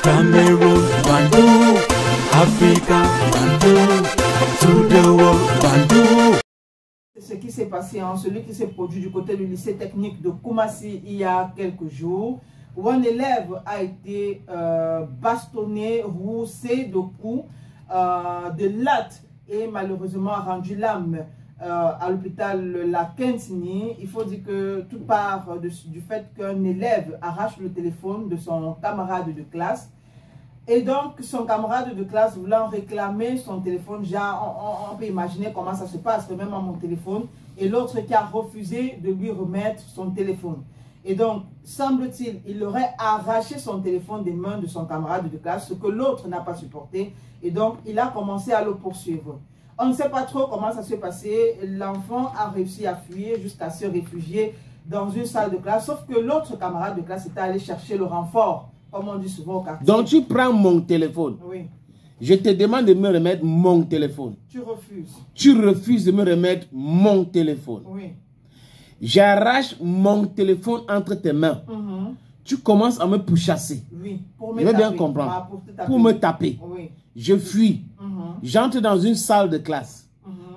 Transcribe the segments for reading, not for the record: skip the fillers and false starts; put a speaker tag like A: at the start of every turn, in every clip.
A: Cameroon, Bandung, Africa, Bandung, to the world, Bandung.
B: Ce qui s'est passé, celui qui s'est produit du côté du lycée technique de Koumassi il y a quelques jours, où un élève a été bastonné, roussé de coups, de lattes et malheureusement rendu l'âme à l'hôpital La Quintini. Il faut dire que tout part du fait qu'un élève arrache le téléphone de son camarade de classe. Et donc, son camarade de classe voulant réclamer son téléphone, on peut imaginer comment ça se passe, même à mon téléphone, et l'autre qui a refusé de lui remettre son téléphone. Et donc, semble-t-il, il aurait arraché son téléphone des mains de son camarade de classe, ce que l'autre n'a pas supporté, et donc il a commencé à le poursuivre. On ne sait pas trop comment ça s'est passé, l'enfant a réussi à fuir jusqu'à se réfugier dans une salle de classe, sauf que l'autre camarade de classe était allé chercher le renfort, comme on dit souvent au quartier.
C: Donc tu prends mon téléphone.
B: Oui.
C: Je te demande de me remettre mon téléphone.
B: Tu refuses.
C: Tu refuses de me remettre mon téléphone.
B: Oui.
C: J'arrache mon téléphone entre tes mains. Tu commences à me pourchasser.
B: Oui.
C: Je veux bien comprendre. Pour me taper.
B: Oui.
C: Je fuis. J'entre dans une salle de classe.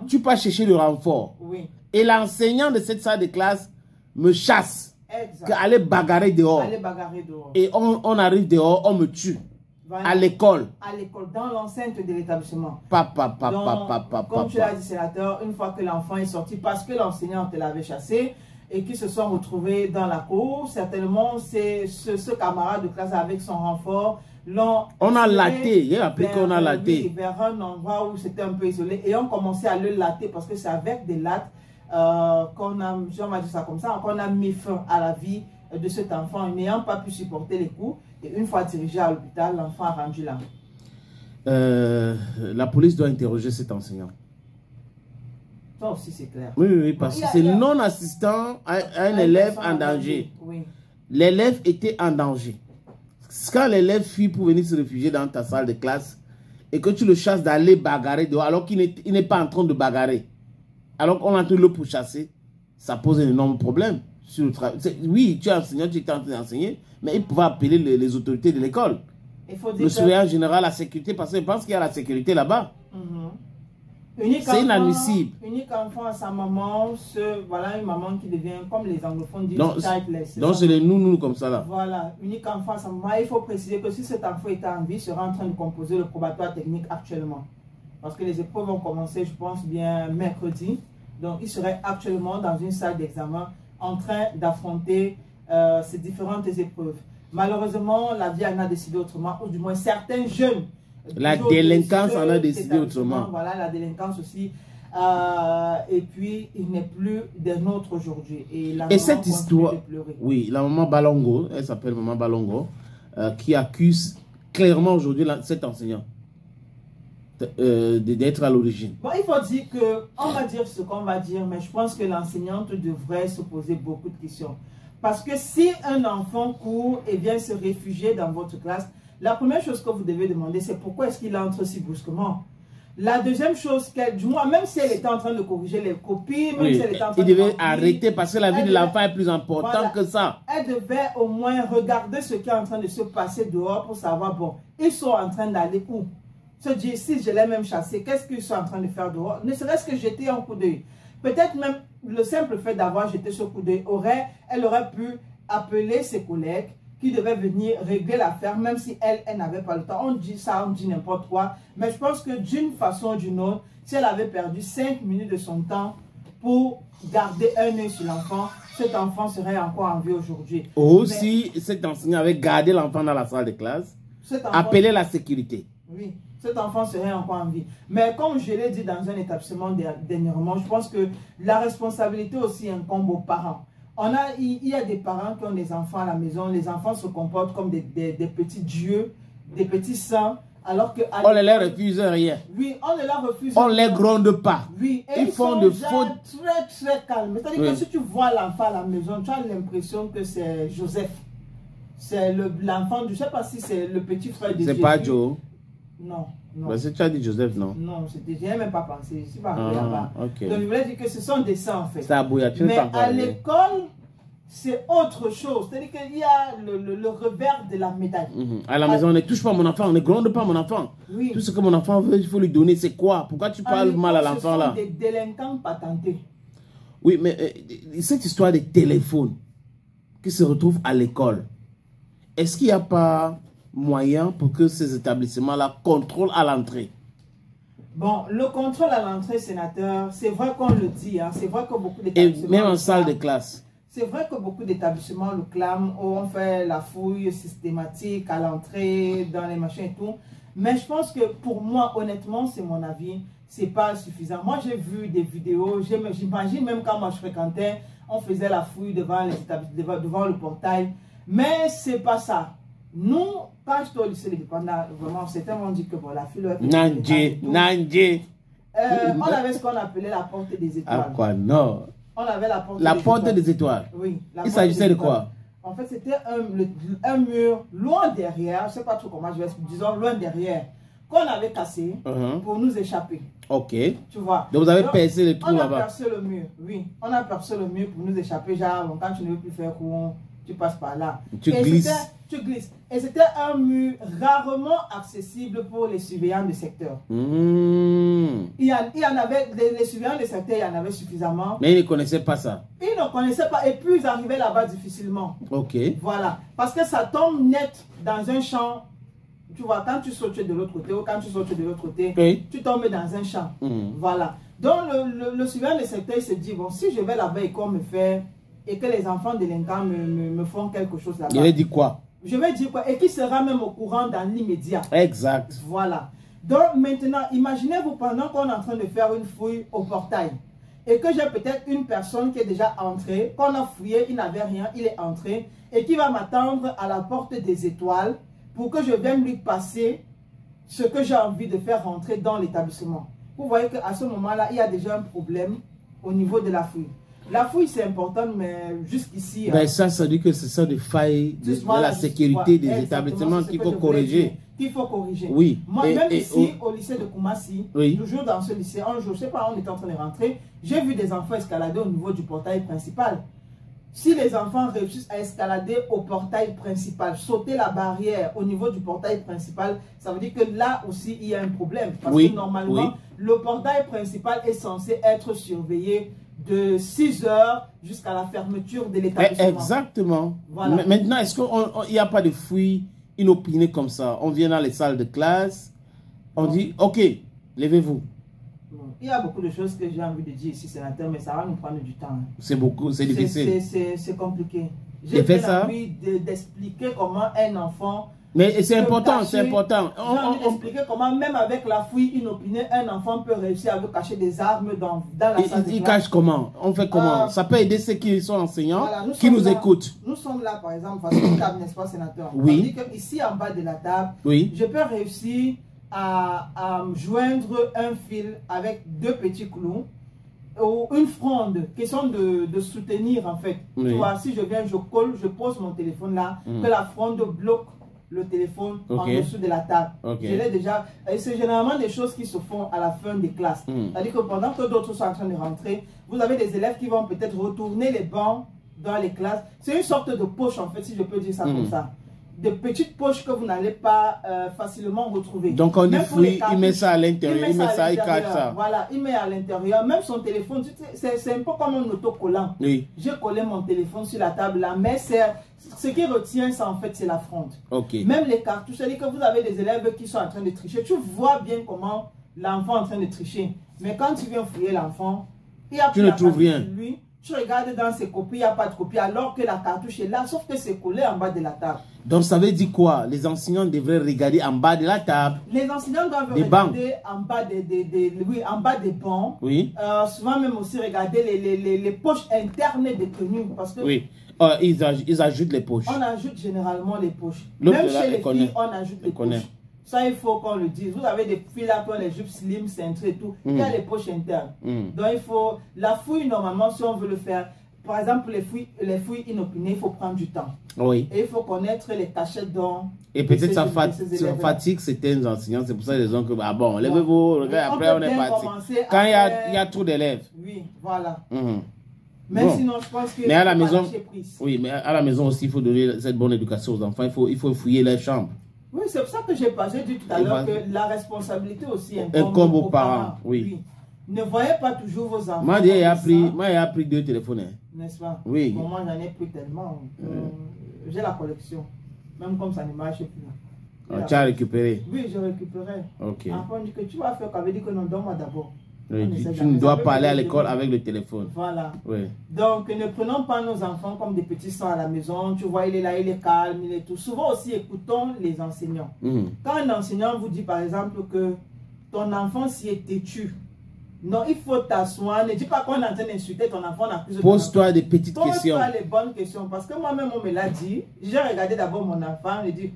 C: Tu pars chercher le renfort.
B: Oui.
C: Et l'enseignant de cette salle de classe me chasse. Aller bagarrer dehors.
B: Aller bagarrer dehors.
C: Et on arrive dehors, on me tue.
B: Voilà.
C: À l'école.
B: À l'école, dans l'enceinte de l'établissement.
C: Comme
B: tu l'as dit, sénateur, une fois que l'enfant est sorti, parce que l'enseignante l'avait chassé, et qu'ils se sont retrouvés dans la cour, certainement, c'est ce camarade de classe avec son renfort.
C: On a laté, il a appris qu'on a laté.
B: Vers un endroit où c'était un peu isolé, et on commençait à le latter, parce que c'est avec des lattes qu'on a, on va dire ça comme ça, qu'on a mis fin à la vie de cet enfant, n'ayant pas pu supporter les coups. Et une fois dirigé à l'hôpital, l'enfant a rendu l'âme.
C: La police doit interroger cet enseignant.
B: Ça aussi, c'est clair.
C: Oui, parce que c'est non assistant à un élève en danger.
B: Oui.
C: L'élève était en danger. Quand l'élève fuit pour venir se réfugier dans ta salle de classe et que tu le chasses d'aller bagarrer dehors alors qu'il n'est pas en train de bagarrer, alors qu'on est en train de le pourchasser, ça pose un énorme problème. Sur le oui, tu es enseignant, tu es en train d'enseigner, mais il pouvait appeler les autorités de l'école. Le surveillant général, la sécurité, parce que je pense qu'il y a la sécurité là-bas. C'est inadmissible.
B: Unique enfant à sa maman, voilà une maman qui devient, comme les anglophones disent, childless.
C: Donc c'est les nous comme ça là.
B: Voilà, unique enfant à sa maman. Il faut préciser que si cet enfant était en vie, il sera en train de composer le probatoire technique actuellement. Parce que les épreuves vont commencer, je pense, bien mercredi. Donc il serait actuellement dans une salle d'examen en train d'affronter ces différentes épreuves. Malheureusement, la vie en a décidé autrement, ou du moins certains jeunes.
C: La délinquance en a décidé autrement.
B: Voilà, la délinquance aussi. Et puis, il n'est plus des nôtres aujourd'hui. Et
C: cette histoire, oui, la maman Balongo, elle s'appelle maman Balongo, qui accuse clairement aujourd'hui cet enseignant d'être à l'origine.
B: Bon, il faut dire que, on va dire ce qu'on va dire, mais je pense que l'enseignante devrait se poser beaucoup de questions. Parce que si un enfant court et vient se réfugier dans votre classe, la première chose que vous devez demander, c'est pourquoi est-ce qu'il entre si brusquement. La deuxième chose, du moins, même si elle était en train de corriger les copies, même si elle était en train
C: il devait arrêter parce que la vie de l'enfant est plus importante que ça.
B: Elle devait au moins regarder ce qui est en train de se passer dehors pour savoir, bon, ils sont en train d'aller où? Se dire, si je l'ai même chassé, qu'est-ce qu'ils sont en train de faire dehors? Ne serait-ce que jeter un coup d'œil. Peut-être même le simple fait d'avoir jeté ce coup d'œil, elle aurait pu appeler ses collègues qui devaient venir régler l'affaire, même si elle n'avait pas le temps. On dit ça, on dit n'importe quoi. Mais je pense que d'une façon ou d'une autre, si elle avait perdu 5 minutes de son temps pour garder un œil sur l'enfant, cet enfant serait encore en vie aujourd'hui.
C: Ou si cet enseignant avait gardé l'enfant dans la salle de classe, appeler la sécurité.
B: Oui, cet enfant serait encore en vie. Mais comme je l'ai dit dans un établissement dernièrement, je pense que la responsabilité aussi incombe aux parents. Il y a des parents qui ont des enfants à la maison, les enfants se comportent comme des petits dieux, des petits saints, alors que...
C: On ne leur refuse rien.
B: Oui, on ne leur refuse
C: rien. On ne les gronde pas.
B: Oui, et ils font de fautes. Très calmes. C'est-à-dire que si tu vois l'enfant à la maison, tu as l'impression que c'est Joseph. C'est l'enfant, je ne sais pas si c'est le petit frère de Jésus.
C: C'est pas Joe.
B: Non.
C: Bah, tu as dit Joseph, non?
B: Non, je n'ai même pas pensé. Okay. Donc, je voulais dire que ce sont des saints, en fait.
C: Mais
B: à l'école, c'est autre chose. C'est-à-dire qu'il y a le revers de la médaille.
C: À la maison, on ne touche pas mon enfant, on ne gronde pas mon enfant.
B: Oui.
C: Tout ce que mon enfant veut, il faut lui donner. C'est quoi? Pourquoi tu parles mal à l'enfant là?
B: Ce sont des délinquants patentés.
C: Oui, mais cette histoire des téléphones qui se retrouvent à l'école, est-ce qu'il n'y a pas moyen pour que ces établissements-là contrôlent à l'entrée?
B: Bon, le contrôle à l'entrée, sénateur, c'est vrai qu'on le dit, hein, c'est vrai que beaucoup d'établissements...
C: Et même en salle de classe.
B: C'est vrai que beaucoup d'établissements le clament, où on fait la fouille systématique à l'entrée, dans les machins et tout. Mais je pense que pour moi, honnêtement, c'est mon avis, c'est pas suffisant. Moi, j'ai vu des vidéos, j'imagine même quand moi je fréquentais, on faisait la fouille devant les établissements, devant le portail. Mais c'est pas ça. Nous, quand j'étais au lycée indépendant, vraiment, certains m'ont dit que bon, la fille...
C: Nandje.
B: On avait ce qu'on appelait la porte des étoiles.
C: Ah quoi, non.
B: On avait la porte
C: des étoiles.
B: Oui.
C: Il s'agissait de quoi?
B: En fait, c'était un mur loin derrière, je ne sais pas trop comment je vais expliquer, disons loin derrière, qu'on avait cassé pour nous échapper.
C: Ok.
B: Tu vois.
C: Donc vous avez percé le trou là-bas.
B: On a percé le mur, oui. On a percé le mur pour nous échapper. Genre, bon, quand tu ne veux plus faire courant, tu passes par là.
C: Tu glisses.
B: Tu glisses. Et c'était un mur rarement accessible pour les surveillants du secteur. Il y en avait, les surveillants du secteur, il y en avait suffisamment.
C: Mais ils ne connaissaient pas ça.
B: Ils ne connaissaient pas et puis ils arrivaient là-bas difficilement.
C: Ok.
B: Voilà. Parce que ça tombe net dans un champ. Tu vois, quand tu sautes de l'autre côté ou quand tu sautes de l'autre côté,
C: oui,
B: tu tombes dans un champ. Voilà. Donc le surveillant du secteur, il se dit, bon, si je vais là-bas et qu'on me fait, et que les enfants délinquants me font quelque chose là-bas.
C: Il avait dit quoi? Je
B: vais dire quoi? Et qui sera même au courant dans l'immédiat.
C: Exact.
B: Voilà. Donc maintenant, imaginez-vous pendant qu'on est en train de faire une fouille au portail et que j'ai peut-être une personne qui est déjà entrée, qu'on a fouillé, il n'avait rien, il est entré et qui va m'attendre à la porte des étoiles pour que je vienne lui passer ce que j'ai envie de faire rentrer dans l'établissement. Vous voyez qu'à ce moment-là, il y a déjà un problème au niveau de la fouille. La fouille, c'est important, mais jusqu'ici...
C: Ben ça veut dire que ce sont des failles de la sécurité des établissements qu'il faut corriger.
B: Qu'il faut corriger.
C: Oui.
B: Moi, même ici, au lycée de Koumassi, toujours dans ce lycée, un jour, je ne sais pas, on était en train de rentrer, j'ai vu des enfants escalader au niveau du portail principal. Si les enfants réussissent à escalader au portail principal, sauter la barrière au niveau du portail principal, ça veut dire que là aussi, il y a un problème. Parce que normalement, le portail principal est censé être surveillé de 6 heures jusqu'à la fermeture de l'établissement.
C: Exactement.
B: Voilà.
C: Maintenant, est-ce qu'il n'y a pas de fouilles inopinées comme ça? On vient dans les salles de classe, on dit, ok, levez-vous.
B: Il y a beaucoup de choses que j'ai envie de dire ici, sénateur, mais ça va nous prendre du temps.
C: C'est beaucoup, c'est difficile.
B: C'est compliqué.
C: J'ai
B: envie d'expliquer comment un enfant...
C: Mais c'est important, c'est important.
B: J'ai envie d'expliquer comment, même avec la fouille inopinée, un enfant peut réussir à cacher des armes dans la salle de classe.
C: Il cache comment? On fait comment? Ça peut aider ceux qui sont enseignants, qui nous écoutent.
B: Nous sommes là, par exemple, parce que table, n'est-ce pas, sénateur?
C: Oui.
B: On dit qu'ici, en bas de la table, je peux réussir à joindre un fil avec 2 petits clous ou une fronde, question de soutenir, en fait. Tu vois, si je viens, je colle, je pose mon téléphone là, que la fronde bloque le téléphone en dessous de la table. Je l'ai déjà. C'est généralement des choses qui se font à la fin des classes. C'est-à-dire que pendant que d'autres sont en train de rentrer, vous avez des élèves qui vont peut-être retourner les bancs dans les classes. C'est une sorte de poche, en fait, si je peux dire ça comme ça. Des petites poches que vous n'allez pas facilement retrouver. Donc on dit fouille, il met ça à l'intérieur, il cache ça. Voilà, il met à l'intérieur. Même son téléphone, c'est un peu comme un autocollant. J'ai collé mon téléphone sur la table là, mais ce qui retient ça en fait, c'est la fronde. Même les cartouches, c'est-à-dire que vous avez des élèves qui sont en train de tricher. Tu vois bien comment l'enfant est en train de tricher. Mais quand tu viens fouiller l'enfant, il y a plus de rien. Lui, tu regardes dans ses copies, il n'y a pas de copie, alors que la cartouche est là, sauf que c'est collé en bas de la table.
C: Donc ça veut dire quoi? Les enseignants devraient regarder en bas de la table.
B: Les enseignants doivent regarder en bas en bas des bancs. Souvent même aussi regarder les poches internes des tenues. Parce que
C: ils ajoutent les poches.
B: On ajoute généralement les poches. Même chez les filles, on ajoute les poches. Ça, il faut qu'on le dise. Vous avez des filles là qui ont les jupes slim, cintrées et tout. Il y a les poches internes. Donc, il faut... La fouille, normalement, si on veut le faire, par exemple, les fouilles inopinées, il faut prendre du temps. Et il faut connaître les cachettes dont...
C: Et peut-être ça fatigue certains enseignants. C'est pour ça qu'ils ont que... Ah bon, levez-vous, après on est parti. Quand il y a trop d'élèves.
B: Oui, voilà. Mais
C: bon.
B: sinon, je pense que...
C: Mais à la maison,
B: prise.
C: oui, mais à la maison aussi, il faut donner cette bonne éducation aux enfants. Il faut fouiller les chambres.
B: Oui, c'est pour ça que j'ai dit tout à l'heure que la responsabilité aussi
C: incombe aux parents. Oui.
B: Ne voyez pas toujours vos enfants.
C: Moi, j'ai appris 2 téléphones.
B: N'est-ce pas?
C: Oui.
B: Bon, moi, j'en ai pris tellement. J'ai la collection. Même comme ça ne marche plus.
C: Tu as récupéré?
B: Oui, j'ai récupéré.
C: Ok.
B: Après, on dit que tu vas faire, ça veut dire que non, donne-moi d'abord.
C: Oui, tu ne dois pas aller à l'école avec le téléphone.
B: Voilà.
C: Oui.
B: Donc, ne prenons pas nos enfants comme des petits sangs à la maison. Tu vois, il est là, il est calme, il est tout. Souvent aussi, écoutons les enseignants. Quand un enseignant vous dit, par exemple, que ton enfant s'y est têtu, non, il faut t'asseoir. Ne dis pas qu'on est en train d'insulter ton enfant.
C: Pose-toi des petites questions.
B: Pose-toi les bonnes questions. Parce que moi-même, on me l'a dit. J'ai regardé d'abord mon enfant et dit,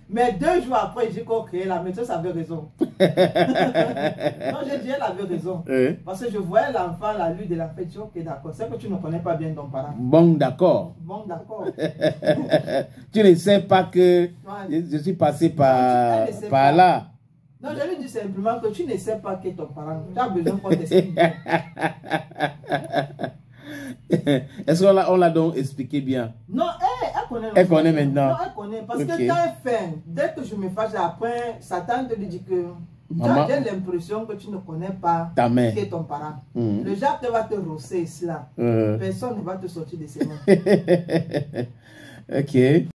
B: mais 2 jours après, j'ai compris, la maîtresse avait raison. Non, j'ai dit, elle avait raison. Parce que je voyais l'enfant, la lutte de la fête. Je dis, ok, d'accord. C'est que tu ne connais pas bien ton parent.
C: Bon, d'accord.
B: Bon, d'accord.
C: Tu ne sais pas que je suis passé par là.
B: Non, je lui dis simplement que tu ne sais pas qui est ton parent. Tu as besoin qu'on t'explique bien.
C: Est-ce qu'on l'a donc expliqué bien?
B: Non, elle connaît.
C: Elle connaît maintenant.
B: Non, elle connaît. Parce que quand elle fait, dès que je me fâche, après, Satan te dit que j'ai l'impression que tu ne connais pas
C: ta mère,
B: qui est ton parent. Le diable va te rosser cela. Personne ne va te sortir de ses mains.
C: Ok.